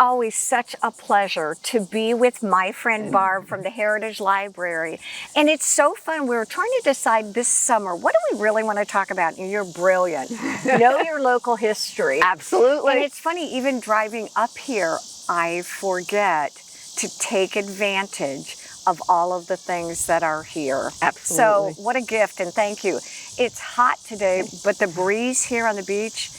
always such a pleasure to be with my friend Barb from the Heritage Library. And it's so fun. We were trying to decide this summer, what do we really want to talk about? And you're brilliant. Know your local history. Absolutely. And it's funny, even driving up here, I forget to take advantage of all of the things that are here. Absolutely. So what a gift, and thank you. It's hot today, but the breeze here on the beach,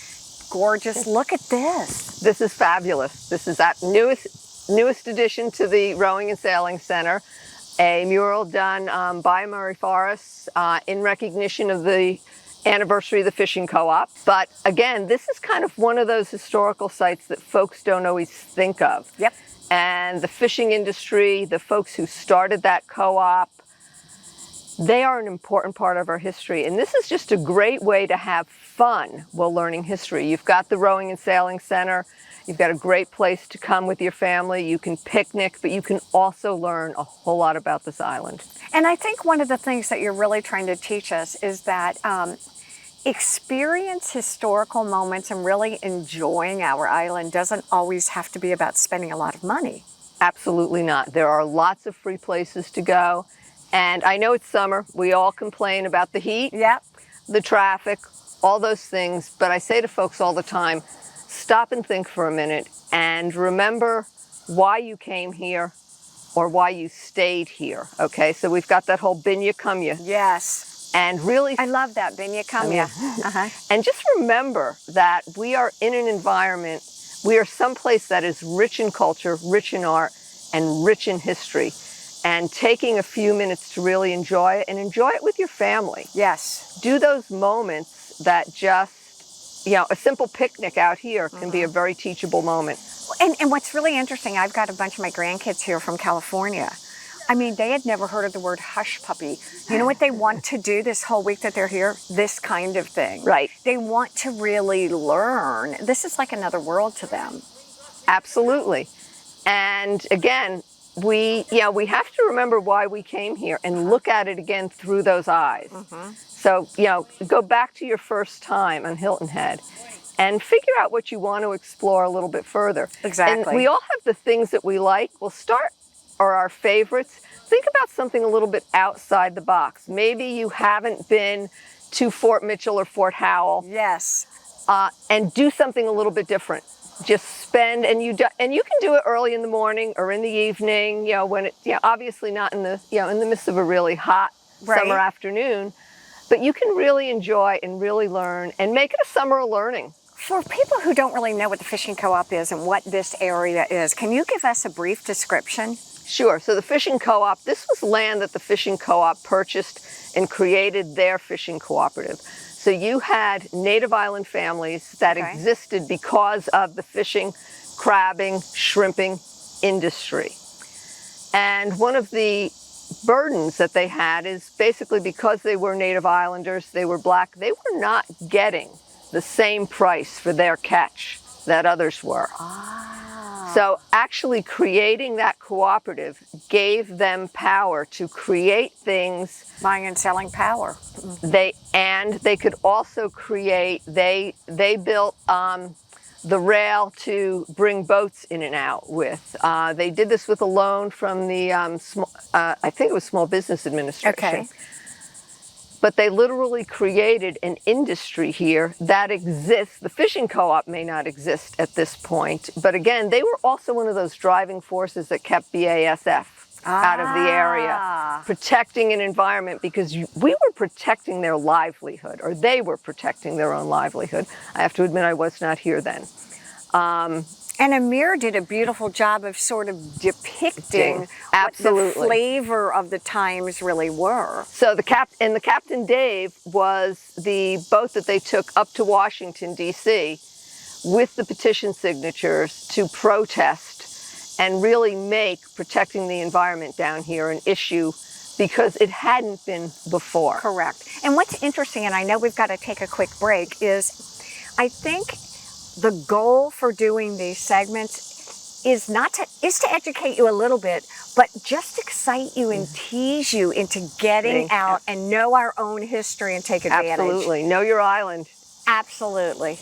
gorgeous. Look at this. This is fabulous. This is that newest addition to the Rowing and Sailing Center, a mural done by Murray Forest in recognition of the anniversary of the fishing co-op. But again, this is kind of one of those historical sites that folks don't always think of. Yep. And the fishing industry, the folks who started that co-op, they are an important part of our history. And this is just a great way to have fun while learning history. You've got the Rowing and Sailing Center. You've got a great place to come with your family. You can picnic, but you can also learn a whole lot about this island. And I think one of the things that you're really trying to teach us is that experience historical moments and really enjoying our island doesn't always have to be about spending a lot of money. Absolutely not. There are lots of free places to go. And I know it's summer. We all complain about the heat, Yep. the traffic, all those things. But I say to folks all the time, stop and think for a minute and remember why you came here or why you stayed here. Okay, so we've got that whole bin ya come ya. Yes. And really, I love that, bin ya come ya. And just remember that we are in an environment, we are someplace that is rich in culture, rich in art, and rich in history. And taking a few minutes to really enjoy it, and enjoy it with your family. Yes. Do those moments that just, you know, a simple picnic out here can be a very teachable moment. And what's really interesting, I've got a bunch of my grandkids here from California. I mean, they had never heard of the word hush puppy. You know what they want to do this whole week that they're here? This kind of thing. Right. They want to really learn. This is like another world to them. Absolutely. And again, we have to remember why we came here and look at it again through those eyes. So, you know, go back to your first time on Hilton Head and figure out what you want to explore a little bit further. Exactly. And we all have the things that we like. We'll start, or our favorites. Think about something a little bit outside the box. Maybe you haven't been to Fort Mitchell or Fort Howell. Yes. And do something a little bit different. Just spend, and you can do it early in the morning or in the evening, you know, when it, you know, obviously not in the, you know, in the midst of a really hot summer afternoon, but you can really enjoy and really learn and make it a summer of learning. For people who don't really know what the fishing co-op is and what this area is, can you give us a brief description? Sure. So the fishing co-op, this was land that the fishing co-op purchased and created their fishing cooperative. So you had native island families that existed because of the fishing, crabbing, shrimping industry. And one of the burdens that they had is basically because they were native islanders, they were black, they were not getting the same price for their catch that others were. So actually creating that cooperative gave them power to create things. Buying and selling power. They could also create, they built the rail to bring boats in and out with. They did this with a loan from the, I think it was Small Business Administration. Okay. But they literally created an industry here that exists. The fishing co-op may not exist at this point, but again, they were also one of those driving forces that kept BASF out of the area, protecting an environment, because we were protecting their livelihood, or they were protecting their own livelihood. I have to admit I was not here then. And Amir did a beautiful job of sort of depicting what the flavor of the times really were. So the Captain Dave was the boat that they took up to Washington, D.C. with the petition signatures to protest and really make protecting the environment down here an issue, because it hadn't been before. Correct. And what's interesting, and I know we've got to take a quick break, is I think the goal for doing these segments is to educate you a little bit, but just excite you and tease you into getting out and know our own history and take advantage. Absolutely. Know your island. Absolutely.